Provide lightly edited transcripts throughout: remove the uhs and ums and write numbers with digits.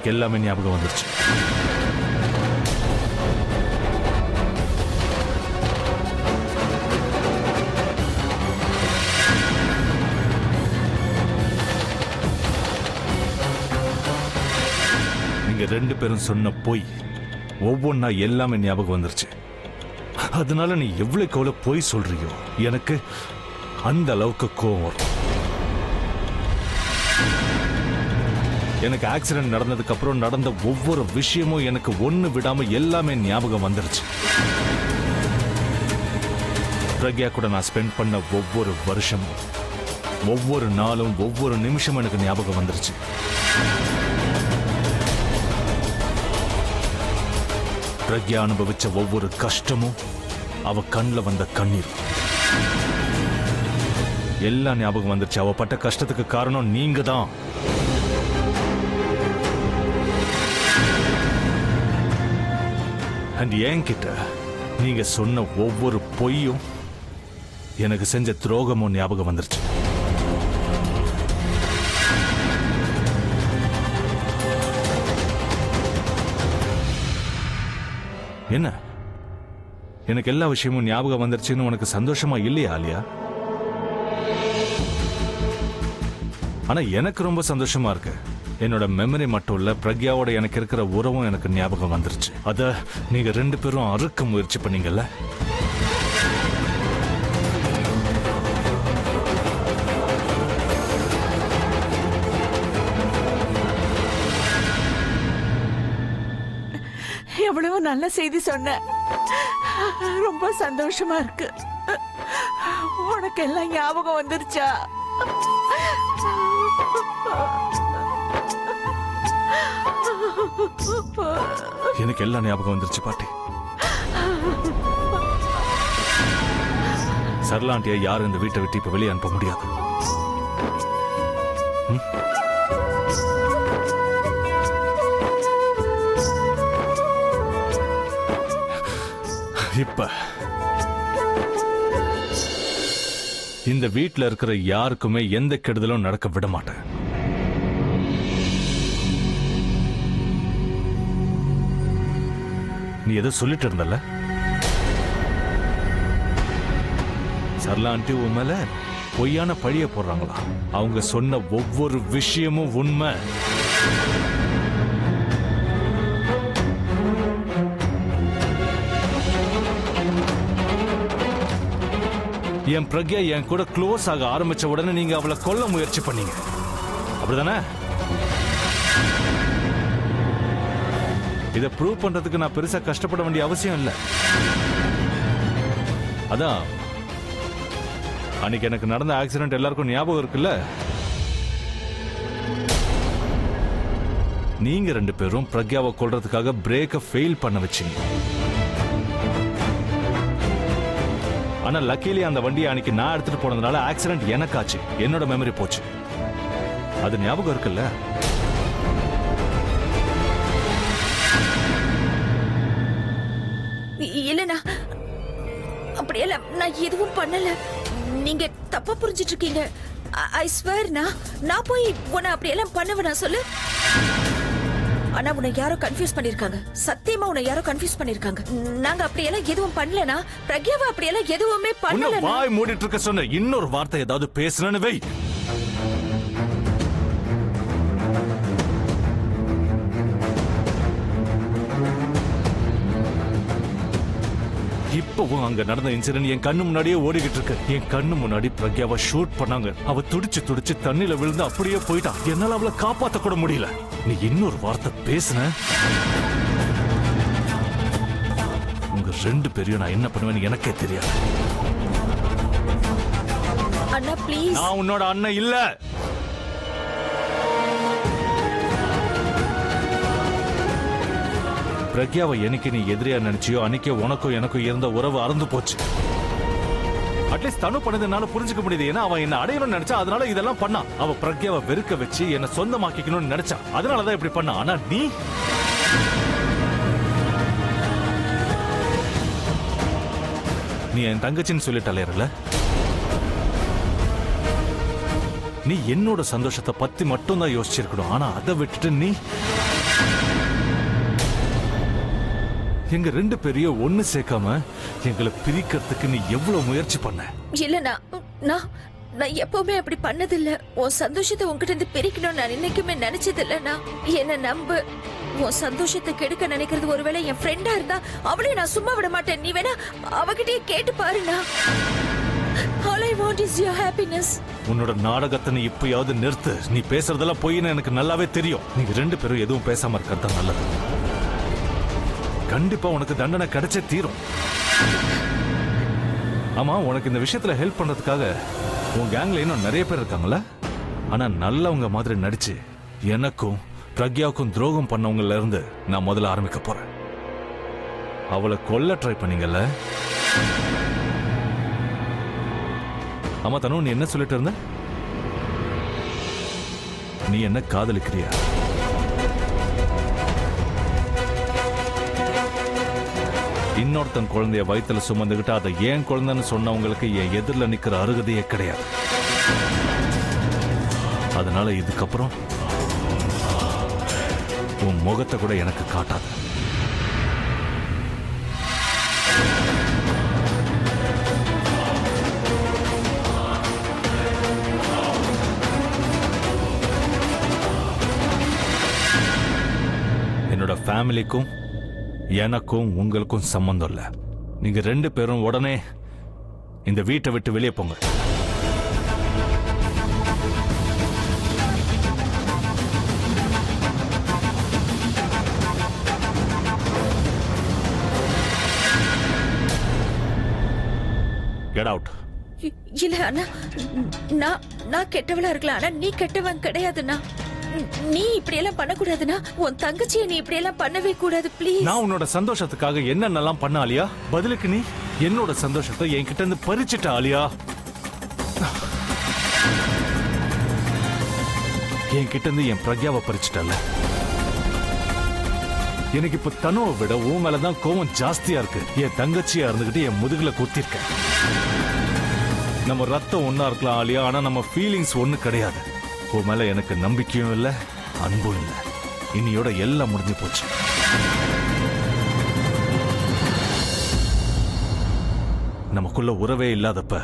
எனக்கு எல்லாமே ஞாபகம் வந்துருச்சு. நீங்க 2 பேரும் சொன்ன பொய் ஒவ்வொன்னா எல்லாமே ஞாபகம் வந்துருச்சு. அதனால நீ எவ்வளவுக்கு எவ்வளவு பொய் சொல்றியோ எனக்கு அந்த அளவுக்கு கோவம் வரும். எனக்கு ஆக்சிடென்ட் நடந்ததுக்கு அப்புறம் நடந்த ஒவ்வொரு விஷயமும் எனக்கு ஒண்ணு விடாம எல்லாமே ஞாபகம் வந்துருச்சு. பிரக்யா கூட நான் ஸ்பெண்ட் பண்ண ஒவ்வொரு வருஷமும், ஒவ்வொரு நாளும், ஒவ்வொரு நிமிஷமும் எனக்கு ஞாபகம் வந்துருச்சு. பிரக்யா அனுபவிச்ச ஒவ்வொரு கஷ்டமும், அவ கண்ணில் வந்த கண்ணீர் எல்லாம் ஞாபகம் வந்துருச்சு. அவ பட்ட கஷ்டத்துக்கு காரணம் நீங்க தான். அண்ட் என்கிட்ட நீங்க சொன்ன ஒவ்வொரு பொய்யும் எனக்கு செஞ்ச துரோகமும் ஞாபகம் வந்துருச்சு. என்ன எனக்கு எல்லா விஷயமும் ஞாபகம் வந்துருச்சுன்னு உனக்கு சந்தோஷமா இல்லையா ஆலியா? ஆனா எனக்கு ரொம்ப சந்தோஷமா இருக்கு. என்னோட மெமரி மட்டும் இல்ல, பிரக்யாவோட எனக்கு இருக்கிற உறவும் எனக்கு ஞாபகம் வந்துருச்சு. அத நீங்க 2 பேரும் அறுக்க முயற்சி பண்ணீங்கல்ல. எவ்வளவு நல்ல செய்தி சொன்ன. ரொம்ப சந்தோஷமா இருக்கு. உனக்கு எல்லாம் ஞாபகம் வந்துருச்சா? எனக்கு எல்லாம் ஞாபகம் வந்துருச்சு பாட்டி. சரளா ஆண்டியா யாரும் இந்த வீட்டை விட்டு இப்ப வெளியே அனுப்ப முடியாது. இப்ப இந்த வீட்டில் இருக்கிற யாருக்குமே எந்த கெடுதலும் நடக்க விட மாட்டேன். நீ எதோ சொல்லிட்டு இருந்தல்ல, சரளா ஆண்டி உன் மேல பொய்யான பழிய போடுறாங்களா? அவங்க சொன்ன ஒவ்வொரு விஷயமும் உண்மை. என் பிரக்யா என் கூட க்ளோஸ் ஆக ஆரம்பிச்ச உடனே நீங்க அவளை கொல்ல முயற்சி பண்ணீங்க, அப்படிதானே? இதை ப்ரூவ் பண்றதுக்கு நான் பெருசா கஷ்டப்பட வேண்டிய அவசியம் இல்லை. அதான் அன்னைக்கு எனக்கு நடந்த ஆக்சிடென்ட் எல்லாருக்கும் ஞாபகம் இருக்குல்ல. நீங்க 2 பேரும் பிரக்யாவை கொல்றதுக்காக பிரேக்கை ஃபெயில் பண்ண வச்சீங்க. ஆனா லக்கிலி அந்த வண்டியை அன்னைக்கு நான் எடுத்துட்டு போனதுனால ஆக்சிடென்ட் எனக்காச்சு, என்னோட மெமரி போச்சு. அது ஞாபகம் இருக்குல்ல? இல்லனா அப்படியெல்லாம் நான் எதுவும் பண்ணல. நீங்க தப்பா புரிஞ்சிட்டு இருக்கீங்க. ஐ ஸ்வேர் நான் போய் உன்னை அப்படியெல்லாம் பண்ணுவேனா சொல்லு? ஆனா உன்னை யாரோ கன்ஃபியூஸ் பண்ணிருக்காங்க. சத்தியமா உன்னை யாரோ கன்ஃபியூஸ் பண்ணிருக்காங்க. நாங்க அப்படியெல்லாம் எதுவும் பண்ணலனா, பிரக்யாவை அப்படியெல்லாம் எதுவுமே பண்ணல. வாய் மூடிட்டு இருக்க சொன்ன இன்னொரு வார்த்தை ஏதாவது பேசுறேன்னு வை. இப்பவும் அங்க நடந்த இன்சிடென்ட் என் கண்ணு முன்னாடியே ஓடிக்கிட்டு இருக்கு. என் கண்ணு முன்னாடி பிரக்யாவை ஷூட் பண்ணாங்க. அவ துடிச்சு துடிச்சு தண்ணில விழுந்து அப்படியே போயிட்டா. என்னால அவளை காப்பாத்த கூட முடியல. நீ இன்னொரு வார்த்தை பேசுன, உங்க 2 பேரையும் நான் என்ன பண்ணுவேன்னு எனக்கே தெரியாது. அண்ணா ப்ளீஸ். நான் உன்னோட அண்ணன் இல்ல. பிரக்யாவை என்னைக்கு நீ எதிரியா நினைச்சியோ அன்னைக்கே உனக்கும் எனக்கும் இருந்த உறவு அறந்து போச்சு. அட்லீஸ்ட் தனு பண்ணதுனால புரிஞ்சுக்க முடியுது. ஏன்னா அவன் என்ன அடையணும்னு நினைச்சா, அதனால இதெல்லாம் பண்ணா. அவ பிரக்யாவை வெறுக்க வச்சு என்ன சொந்தமாக்கிக்கணும்னு நினைச்சா, அதனாலதான் இப்படி பண்ணா. ஆனா நீ என் தங்கச்சின்னு சொல்லிட்டு அலையறல. நீ என்னோட சந்தோஷத்தை பத்தி மட்டும் தான் யோசிச்சிருக்கணும். ஆனா அதை விட்டுட்டு எங்க 2 பேரையும் ஒண்ணு சேர்க்காம எங்களை பிரிக்கிறதுக்கு நீ எவ்வளவு முயற்சி பண்ண? இல்ல நான் நான் எப்பவுமே அப்படி பண்ணதில்ல. உன் சந்தோஷத்தை உன்கிட்ட இருந்து பிரிக்கணும்னு நான் என்னைக்குமே நினைச்சது இல்ல. என்ன நம்பு. உன் சந்தோஷத்தை கெடுக்க நினைக்கிறது ஒருவேளை என் ஃப்ரெண்டா இருந்தா அவளையும் நான் சும்மா விட மாட்டேன். நீ வேணா அவகிட்டயே கேட்டு பாருண்ணா. All I want is your happiness. உன்னோட நாடகத்தை நீ இப்பயாவது நிறுத்து. நீ பேசுறதெல்லாம் பொய்ன்னு எனக்கு நல்லாவே தெரியும். நீங்க 2 பேரும் எதுவும் பேசாம இருக்கிறது தான் நல்லது. கண்டிப்பா உனக்கு தண்டனை கிடைச்சே தீரும். ஆமா, உனக்கு இந்த விஷயத்துல ஹெல்ப் பண்றதுக்காக உன் கேங்ல இன்னும் நிறைய பேர் இருக்காங்களா? ஆனா நல்லவங்க மாதிரி நடிச்சு எனக்கும் பிரக்யாவுக்கும் துரோகம் பண்ணவங்கல இருந்து நான் முதல்ல ஆரம்பிக்க போறேன். அவளை கொல்ல ட்ரை பண்ணீங்கல்ல? ஆமா தனு, நீ என்ன சொல்லிட்டு இருந்த? நீ என்ன காதலிக்கிறியா? இன்னொருத்தன் குழந்தைய வயித்துல சுமந்துகிட்டு அதை ஏன் குழந்தைன்னு சொன்னவங்களுக்கு என் எதிரில் நிக்கிற அருகதையே கிடையாது. அதனால இதுக்கப்புறம் உன் முகத்தை கூட எனக்கு காட்டாது. என்னோட ஃபேமிலிக்கும் எனக்கும் உங்களுக்கும் சம்பந்தம் இல்ல. நீங்க 2 பேரும் உடனே இந்த வீட்டை விட்டு வெளியே போங்க. Get out. இல்ல அண்ணா, நான் கெட்டவளா இருக்கலாம். ஆனா நீ கெட்டவன் கிடையாதுண்ணா. நீ இப்படி எல்லாம் பண்ணக்கூடாதுன்னா. உன் தங்கச்சியை நீ இப்படி எல்லாம் பண்ணவே கூடாது. ப்ளீஸ். நான் உன்னோட சந்தோஷத்துக்காக என்னென்னலாம் பண்ண ஆலியா? பதிலுக்கு நீ என்னோட சந்தோஷத்தை என்கிட்ட இருந்து பறிச்சிட்ட ஆலியா. என்கிட்ட இருந்து என் பிரக்யாவை பறிச்சிட்டல. எனக்கு இப்ப தனுவை விட உன் மேலதான் கோவம் ஜாஸ்தியா இருக்கு. என் தங்கச்சியா இருந்துகிட்டு என் முதுகுல குத்திருக்க. நம்ம ரத்தம் ஒன்னா இருக்கலாம் ஆலியா, ஆனா நம்ம ஃபீலிங்ஸ் ஒண்ணு கிடையாது. உன் மேல எனக்கு நம்பிக்கையும் இல்ல, அன்பும் இல்ல. இன்னையோட எல்லாம் முடிஞ்சு போச்சு. நமக்குள்ள உறவே இல்லாதப்ப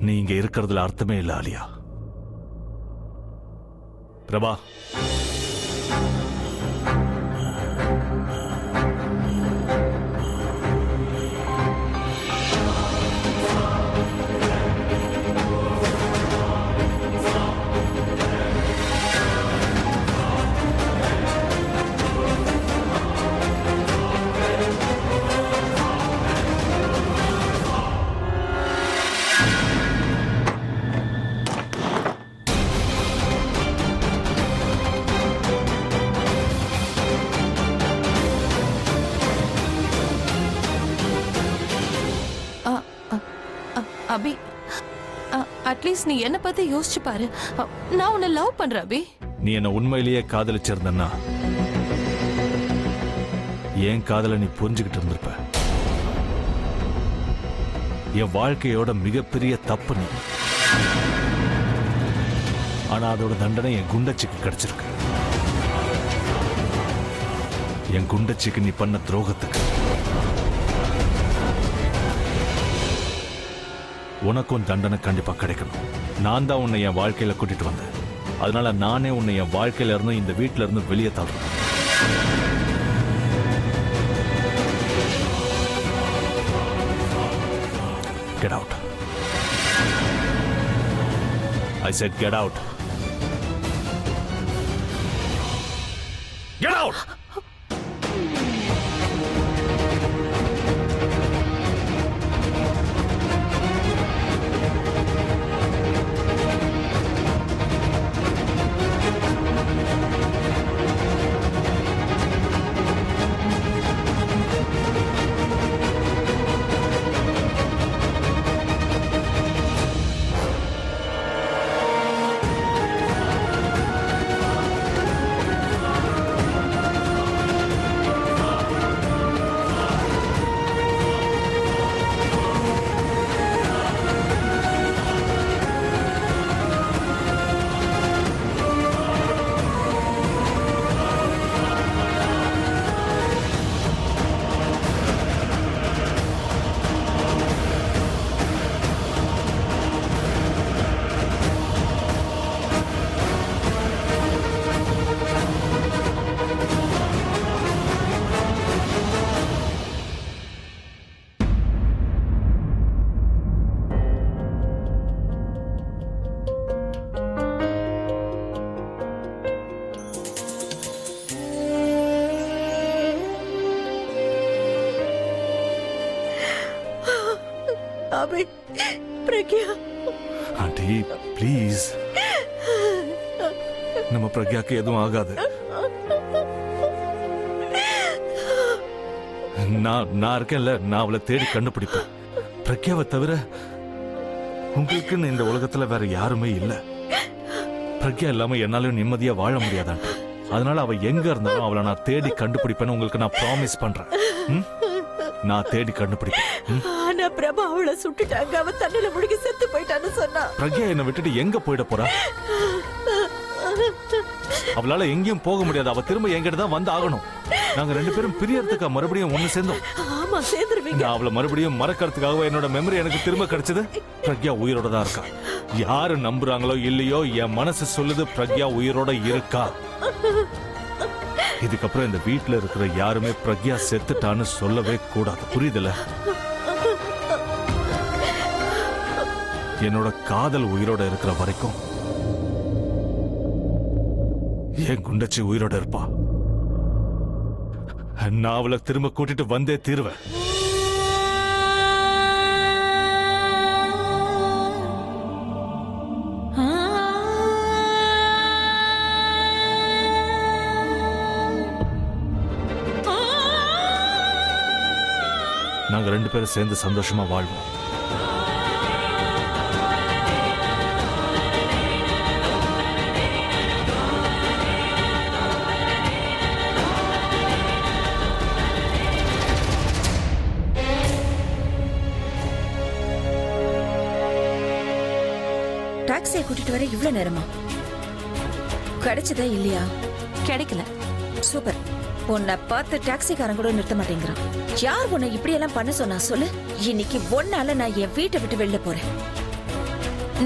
நீ இங்க இருக்கிறதுல அர்த்தமே இல்ல ஆலியா. பிரபா, அபி, அட்லீஸ்ட் நீ என்ன பத்தி யோசிச்சு பாரு. நான் உன்னை லவ் பண்றேன் அபி. நீ என்ன உண்மையிலேயே காதலிச்சிருந்தன்னா என் காதலை நீ புரிஞ்சுக்கிட்டு இருந்திருப்ப. என் வாழ்க்கையோட மிகப்பெரிய தப்பு நீ. ஆனா அதோட தண்டனை என் குண்டச்சிக்கு கிடைச்சிருக்கு. என் குண்டச்சிக்கு நீ பண்ண துரோகத்துக்கு உனக்கும் தண்டனை கண்டிப்பா கிடைக்கணும். நான் தான் உன்னை என் வாழ்க்கையில கூட்டிட்டு வந்தேன். அதனால நானே உன்னை என் வாழ்க்கையில இருந்து இந்த வீட்டுல இருந்து வெளியே தள்ளுறேன். Get out. I said get out. Get out! Abhi, Pragya. Aunty please, நம்ம பிரக்யாக்கு எதுவும் ஆகாது. நான் இருக்கேன்ல, நான் அவளை தேடி கண்டுபிடிப்பேன். பிரக்யாவை தவிர உங்களுக்குன்னு இந்த உலகத்துல வேற யாருமே இல்ல. பிரக்யா இல்லாம என்னாலும் நிம்மதியா வாழ முடியாதான். அதனால அவ எங்க இருந்தாலும் அவளை நான் தேடி கண்டுபிடிப்பேன்னு உங்களுக்கு நான் ப்ராமிஸ் பண்றேன். நான் தேடி கண்டுபிடிப்பேன். ஆனா பிரபா அவளை சுட்டுட்டாங்க. அவ தண்ணில முழுகி செத்து போயிட்டான்னு சொன்னா. பிரக்யா என்னை விட்டுட்டு எங்க போயிட போறா? அவளால எங்கேயும் போக முடியாது. அவ திரும்ப எங்கிட்ட தான் வந்து ஆகணும். நாங்க 2 பேரும் பிரியறதுக்கு மறுபடியும் ஒண்ணு சேர்ந்தோம். ஆமா, சேர்ந்துருவீங்க. நான் அவளை மறுபடியும் மறக்கிறதுக்காக என்னோட மெமரி எனக்கு திரும்ப கிடைச்சது. பிரக்யா உயிரோட தான் இருக்கா. யாரு நம்புறாங்களோ இல்லையோ, என் மனசு சொல்லுது பிரக்யா உயிரோட இருக்கா. இதுக்கப்புறம் இந்த வீட்டுல இருக்கிற யாருமே பிரக்யா செத்துட்டான்னு சொல்லவே கூடாது. புரியுதுல? என்னோட காதல் உயிரோட இருக்கிற வரைக்கும் என் குண்டச்சி உயிரோட இருப்பா. நான் அவளை திரும்ப கூட்டிட்டு வந்தே தீருவேன். நாங்க 2 பேரும் சேர்ந்து சந்தோஷமா வாழ்வோம். டாக்ஸியை கூட்டிட்டு வர இவ்வளவு நேரமா? கிடைச்சதா இல்லையா? கிடைக்கல. சூப்பர். உன்னை பார்த்து டாக்ஸிக்காரன் கூட நிறுத்த மாட்டேங்கிறான். யார் உன்னை இப்படி எல்லாம் பண்ண சொன்னா சொல்லு? இன்னைக்கு ஒன்னால நான் என் வீட்டை விட்டு வெளில போறேன்.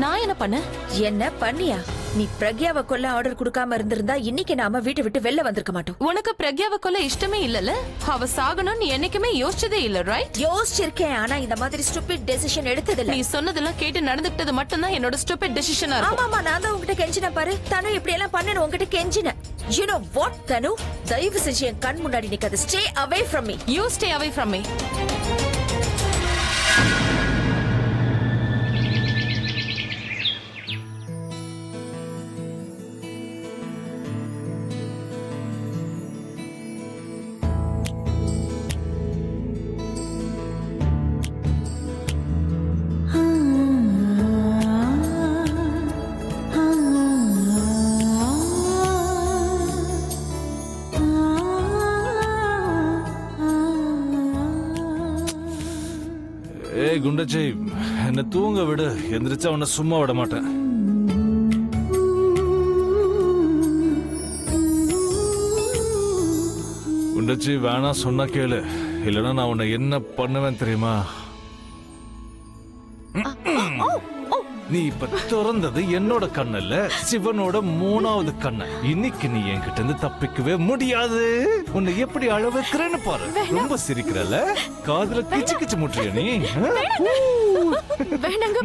நான் என்ன பண்ண? என்ன பண்ணியா? நீ பிரக்யாவை கொல்ல ஆர்டர் கொடுக்காம இருந்திருந்தா இன்னைக்கு நாம வீட்டை விட்டு வெளில வந்திருக்க மாட்டோம். உனக்கு பிரக்யாவை கொல்ல இஷ்டமே இல்லல? அவ சாகணும்னு நீ என்னைக்குமே யோசிச்சதே இல்ல, ரைட்? யோசிச்சிருக்கேன், ஆனா இந்த மாதிரி ஸ்டூபிட் டெசிஷன் எடுத்ததில்ல. நீ சொன்னதெல்லாம் கேட்டு நடந்துக்கிட்டது மட்டும்தான் என்னோட ஸ்டூபிட் டெசிஷனா இருக்கும். ஆமாமா, நான் தான் உங்ககிட்ட கெஞ்சின பாரு. தனு இப்படி எல்லாம் பண்ணு உங்ககிட்ட கெஞ்சின. You know what, தனு? தயவு செஞ்சு என் கண் முன்னாடி நிக்காத. Stay away from me. You stay away from me. குண்டச்சி, என்ன தூங்க விடு. எந்திரிச்சா உன்னை சும்மா விட மாட்டேன். குண்டச்சி, வேணா சொன்னா கேளு, இல்லைன்னா நான் உன்னை என்ன பண்ணுவேன் தெரியுமா? நீ இப்ப திறந்தது என்னோட கண்ணல்ல, சிவனோட 3வது கண்ண. இன்னைக்கு நீ என்கிட்ட இருந்து தப்பிக்கவே முடியாது. உன்னை எப்படி அழ வைக்கிறேன்னு பாரு. ரொம்ப சிரிக்கிறல, காதுல கிச்சு கிச்சு முற்றிய நீ.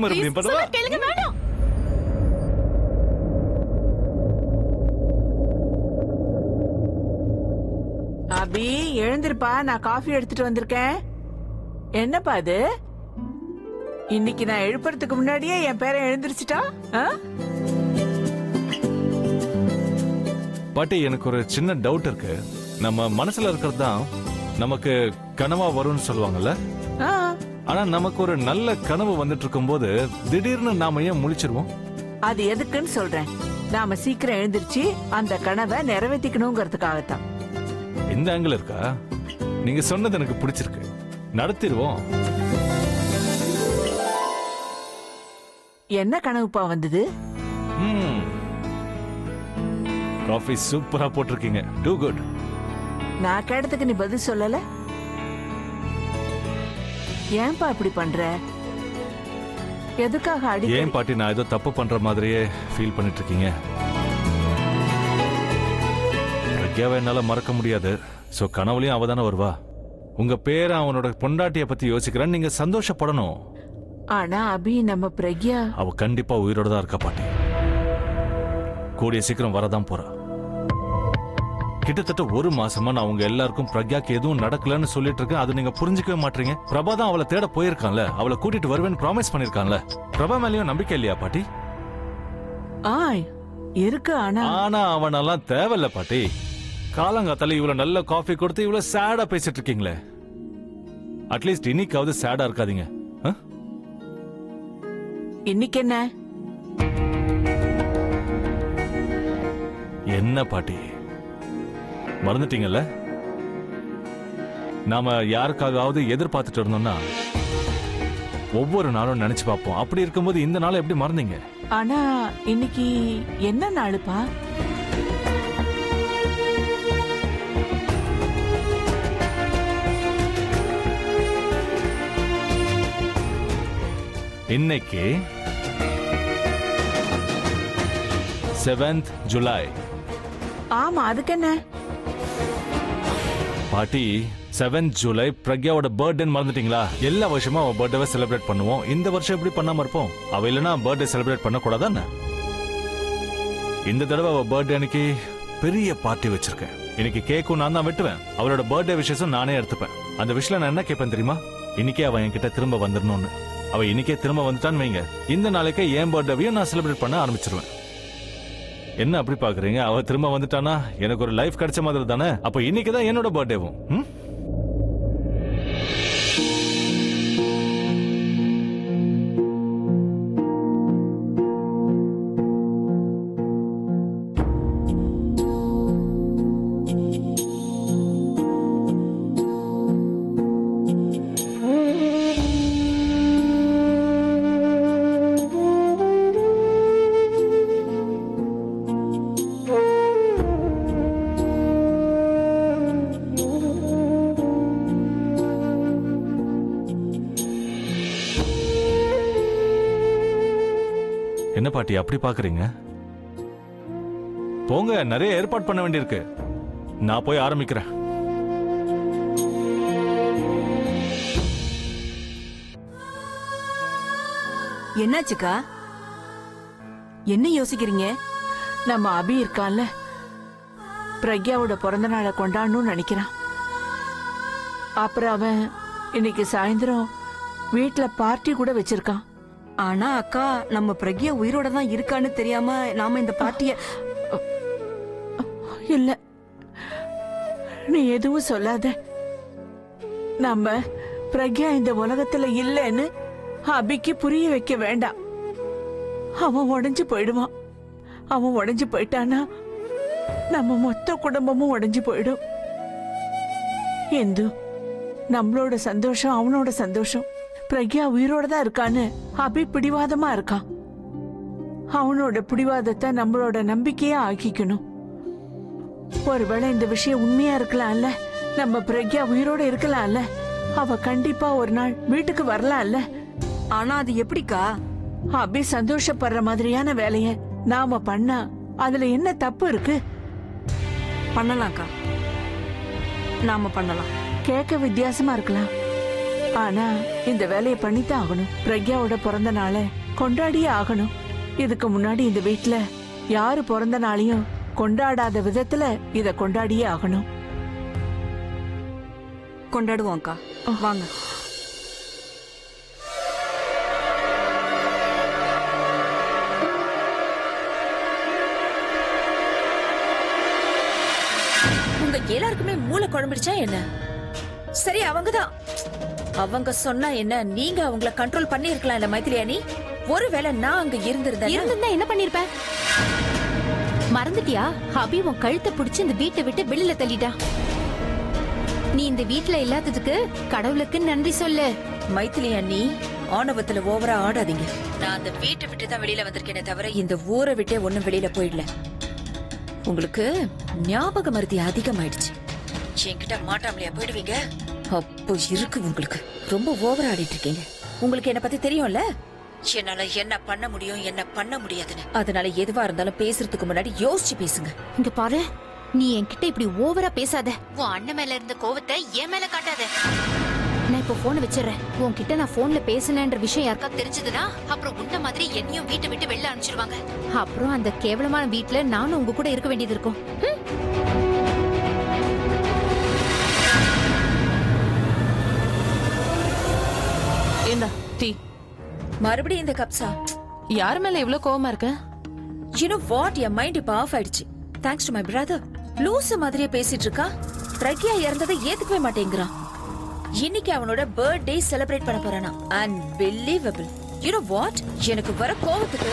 மறுபடியும் பண்ணுவா? அபி, எழுந்திருப்பா. நான் காஃபி எடுத்துட்டு வந்திருக்கேன். என்னப்பா அது? இன்னைக்கு நான் எழுப்புறதுக்கு முன்னாடியே என் பேரை எழுந்திருச்சுட்டா? பாட்டி, எனக்கு ஒரு சின்ன டவுட் இருக்கு. நம்ம மனசுல இருக்கிறது தான் நமக்கு கனவா வரும்னு சொல்லுவாங்கல்ல. ஆனா நமக்கு ஒரு நல்ல கனவு வந்துட்டு இருக்கும் போது திடீர்னு நாம ஏன் முழிச்சிருவோம்? அது எதுக்குன்னு சொல்றேன். நாம சீக்கிரம் எழுந்திருச்சு அந்த கனவை நிறைவேற்றிக்கணுங்கிறதுக்காகத்தான். இந்த ஆங்கிள் இருக்கா? நீங்க சொன்னது எனக்கு பிடிச்சிருக்கு. நடத்திடுவோம். என்ன கனவுப்பா வந்தது? காஃபி சூப்பரா போட்டிருக்கீங்க. Too good. நான் கேட்டதுக்கு நீ பதில் சொல்லல. ஏன்பா இப்படி பண்ற? எதுக்காக அடி? ஏன் பாட்டி, நான் ஏதோ தப்பு பண்ற மாதிரியே ஃபீல் பண்ணிட்டு இருக்கீங்க? பிரக்யாவை என்னால மறக்க முடியாது. சோ கனவுலயும் அவ தானே வருவா. உங்க பேரை அவனோட பொண்டாட்டிய பத்தி யோசிக்கிறேன். நீங்க சந்தோஷப்படணும். ஆனா அபி, நம்ம பிரக்யா அவ கண்டிப்பா உயிரோட தான் இருக்கா பாட்டி. கூடிய சீக்கிரம் வரதான் போறா. கிட்டத்தட்ட ஒரு மாசமா நான் உங்க எல்லாருக்கும் பிரக்யாக்கு எதுவும் நடக்கலன்னு சொல்லிட்டு இருக்கேன். அது நீங்க புரிஞ்சுக்கவே மாட்டீங்க. பிரபா தான் அவளை தேட போயிருக்கான்ல, அவளை கூட்டிட்டு வருவேன்னு ப்ராமிஸ் பண்ணிருக்கான்ல. பிரபா மேலயும் நம்பிக்கை இல்லையா பாட்டி? இருக்கு. ஆனா அவனெல்லாம் தேவையில்ல பாட்டி. காலங்காத்தால இவ்வளவு நல்ல காஃபி கொடுத்து இவ்வளவு சேடா பேசிட்டு இருக்கீங்களே, அட்லீஸ்ட் இன்னைக்காவது சேடா இருக்காதீங்க. இன்னைக்கு என்ன என்ன பாட்டி மறந்துட்டீங்கல்ல? நாம யாருக்காவது எதிர்பார்த்துட்டு இருந்தோம்னா ஒவ்வொரு நாளும் நினைச்சு பார்ப்போம். அப்படி இருக்கும்போது இந்த நாளை எப்படி மறந்தீங்க? ஆனா இன்னைக்கு என்ன நாளுப்பா? இன்னைக்கு 7th ஜூலை. ஆமா, அதுக்கு என்ன பாட்டி? 7th ஜூலை பிரக்யாவோட பர்த்டே மறந்துட்டீங்களா? எல்லா வருஷமும் அவ பர்த்டேவை செலிப்ரேட் பண்ணுவோம். இந்த வருஷம் எப்படி பண்ணாம இருப்போம்? அவ இல்லனா பர்த்டே செலிப்ரேட் பண்ண கூடாதானே? இந்த தடவை அவ பர்த்டே அன்னைக்கு பெரிய பார்ட்டி வச்சிருக்கேன். இன்னைக்கு கேக்கும் நான் தான் வெட்டுவேன். அவளோட பர்த்டே விஷயம் நானே எடுத்துப்பேன். அந்த விஷயம் நான் என்ன கேட்பேன் தெரியுமா? இன்னைக்கே அவ என்கிட்ட திரும்ப வந்துடணும்னு. அவ இன்னைக்கே திரும்ப வந்துட்டான்னு வைங்க, இந்த நாளைக்கே என் பர்த்டேவையும் நான் செலிப்ரேட் பண்ண ஆரம்பிச்சிருவேன். என்ன அப்படி பாக்குறீங்க? அவ திரும்ப வந்துட்டானா எனக்கு ஒரு லைஃப் கிடைச்ச மாதிரி தானே? அப்ப இன்னைக்குதான் என்னோட பர்த்டேவும். என்ன பாட்டி அப்படி பாக்குறீங்க? போங்க, நிறைய ஏற்பாடு பண்ண வேண்டியிருக்கு. நான் போய் ஆரம்பிக்கிறேன். என்னாச்சுக்கா? என்ன யோசிக்கிறீங்க? நம்ம அபி இருக்கான்ல, பிரக்யாவோட பிறந்த நாளை கொண்டாடணும்னு நினைக்கிறான். அப்புறம் அவன் இன்னைக்கு சாயந்தரம் வீட்டுல பார்ட்டி கூட வச்சிருக்கான். ஆனா அக்கா, நம்ம பிரக்யா உயிரோட தான் இருக்கான்னு தெரியாம நாம இந்த பார்ட்டிய... இல்ல, நீ எதுவும் சொல்லாத. நம்ம பிரக்யா இந்த உலகத்துல இல்லைன்னு அபிக்கு புரிய வைக்க வேண்டாம். அவன் உடைஞ்சு போயிடுவான். அவன் உடைஞ்சு போயிட்டானா நம்ம மொத்த குடும்பமும் உடைஞ்சு போயிடும். இந்து, நம்மளோட சந்தோஷம் அவனோட சந்தோஷம். பிரக்யா உயிரோட தான் இருக்கான்னு அபி பிடிவாதமா இருக்கான். அவனோட பிடிவாதத்தை நம்மளோட நம்பிக்கையா ஆக்கிக்கணும். ஒருவேளை இந்த விஷயம் உண்மையா இருக்கலாம்ல, நம்ம பிரக்யா உயிரோட இருக்கலாம்ல, அவ கண்டிப்பா ஒரு நாள் வீட்டுக்கு வரலாம்ல. ஆனா அது எப்படிக்கா? அபி சந்தோஷப்படுற மாதிரியான வேலைய நாம பண்ணா அதுல என்ன தப்பு இருக்கு? பண்ணலாம்க்கா, நாம பண்ணலாம். கேட்க வித்தியாசமா இருக்கலாம், ஆனா இந்த வேலையை பண்ணித்தான் ஆகணும். பிரக்யாவோட பிறந்த நாளை கொண்டாடியே ஆகணும். இதுக்கு முன்னாடி இந்த வீட்டுல யாரு பிறந்த நாளையும் கொண்டாடாத விதத்துல இத கொண்டாடியே ஆகணும். கொண்டாடுவோம்க்கா, வாங்க. உங்க எல்லாருக்குமே மூளை குழம்பிடுச்சா என்ன? சரி, அவங்க சொன்னா என்ன, நீங்க அவங்கள கண்ட்ரோல் பண்ணி இருக்கலாம் இல்ல மைத்திலியானி? ஒருவேளை நான் அங்க இருந்திருந்தா என்ன பண்ணிருப்ப? மறந்துட்டியா? அபி உன் கழுத்தை பிடிச்சு இந்த வீட்டை விட்டு வெளியில தள்ளிட்டா. நீ இந்த வீட்டுல இல்லாததுக்கு கடவுளுக்கு நன்றி சொல்லு. மைத்திலியானி, ஆணவத்துல ஓவரா ஆடாதீங்க. நான் அந்த வீட்டை விட்டு தான் வெளியில வந்திருக்கேனே தவிர இந்த ஊரை விட்டே ஒண்ணும் வெளியில போயிடல. உங்களுக்கு ஞாபக மருதி அதிகமாயிடுச்சு. என்கிட்ட மாட்டாமலையா போயிடுவீங்க? அப்போ இருக்கு உங்களுக்கு. ரொம்ப ஓவரா ஆடிட்டு இருக்கீங்க. உங்களுக்கு என்ன பத்தி தெரியும்ல, என்னால என்ன பண்ண முடியும் என்ன பண்ண முடியாதுன்னு. அதனால எதுவா இருந்தாலும் பேசுறதுக்கு முன்னாடி யோசிச்சு பேசுங்க. இங்க பாரு, நீ என்கிட்ட இப்படி ஓவரா பேசாத. உன் அண்ணன் மேல இருந்த கோவத்தை என் மேல காட்டாத. நான் இப்ப போனை வச்சிடறேன். உன்கிட்ட நான் போன்ல பேசினேன்ற விஷயம் யாருக்கா தெரிஞ்சதுன்னா அப்புறம் உன்ன மாதிரி என்னையும் வீட்டை விட்டு வெளில அனுப்பிச்சிருவாங்க. அப்புறம் அந்த கேவலமான வீட்டுல நானும் உங்க கூட இருக்க வேண்டியது இருக்கும். டீ. மறுபடியும் இந்த கப்ஸா? யார் மேல இவ்ளோ கோவமா இருக்க? You know what? என் மைண்ட் இப்ப ஆஃப் ஆயிடுச்சு. Thanks to my brother. லூசு மாதிரியே பேசிட்டு இருக்கா. பிரக்யா இறந்ததை ஏத்துக்கவே மாட்டேங்கிறான். இன்னைக்கு அவனோட பர்த்டே செலிப்ரேட் பண்ண போறானா. அன்பிலீவபிள். You know what? எனக்கு வர கோவத்துக்கு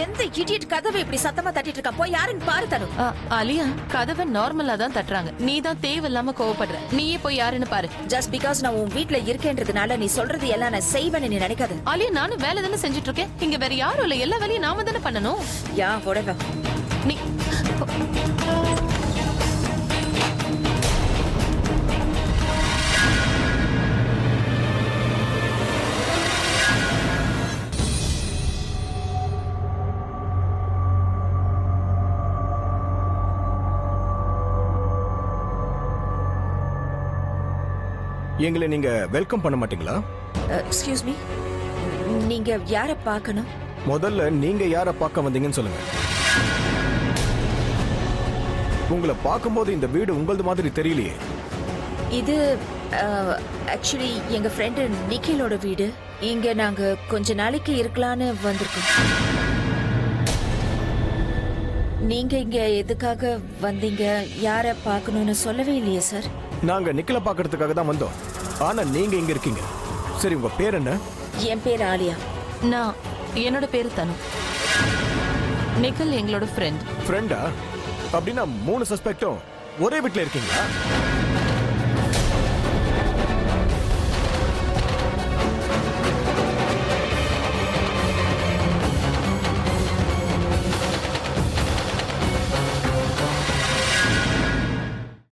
எந்த இடியட் கதவை இப்படி சத்தமா தட்டிட்டு இருக்கா? போய் யாருன்னு பாரு தனு. அலியா, கதவை நார்மலா தான் தட்டுறாங்க. நீ தான் தேவையில்லாம கோவப்படுற. நீயே போய் யாருன்னு பாரு. ஜஸ்ட் பிகாஸ் நான் உன் வீட்ல இருக்கேன்றதுனால நீ சொல்றது எல்லாம் நான் செய்வேன்னு நீ நினைக்காத. அலியா, நானும் வேலை தானே செஞ்சுட்டு இருக்கேன். இங்க வேற யாரும் இல்ல. எல்லா வேலையும் நாம தானே பண்ணணும். யா whatever. நீ எங்களை நீங்க வெல்கம் பண்ண மாட்டீங்களா? எக்ஸ்கியூஸ் மீ, நீங்க யாரை பார்க்கணும்? முதல்ல நீங்க யாரை பார்க்க வந்தீங்கன்னு சொல்லுங்க. உங்களை பார்க்கும்போது இந்த வீடு உங்களது மாதிரி தெரியலையே. இது ஆக்சுவலி எங்க ஃப்ரெண்டு நிக்கிலோட வீடு. இங்க நாங்க கொஞ்ச நாளைக்கு இருக்கலாம்னு வந்திருக்கோம். நீங்க இங்க எதுக்காக வந்தீங்க, யாரை பார்க்கணும்னு சொல்லவே இல்லையே சார். நாங்க நிக்கலை பார்க்கறதுக்காக தான் வந்தோம். ஆனா நீங்க இங்க இருக்கீங்க. சரி, உங்க பேர் என்ன? என் பேர் ஆலியா. நான் என்னோட பேரு தனு. நிக்கல் எங்களோட ஃப்ரெண்ட். ஃப்ரெண்டா? அப்படின்னா 3 சஸ்பெக்டும் ஒரே வீட்ல இருக்கீங்களா?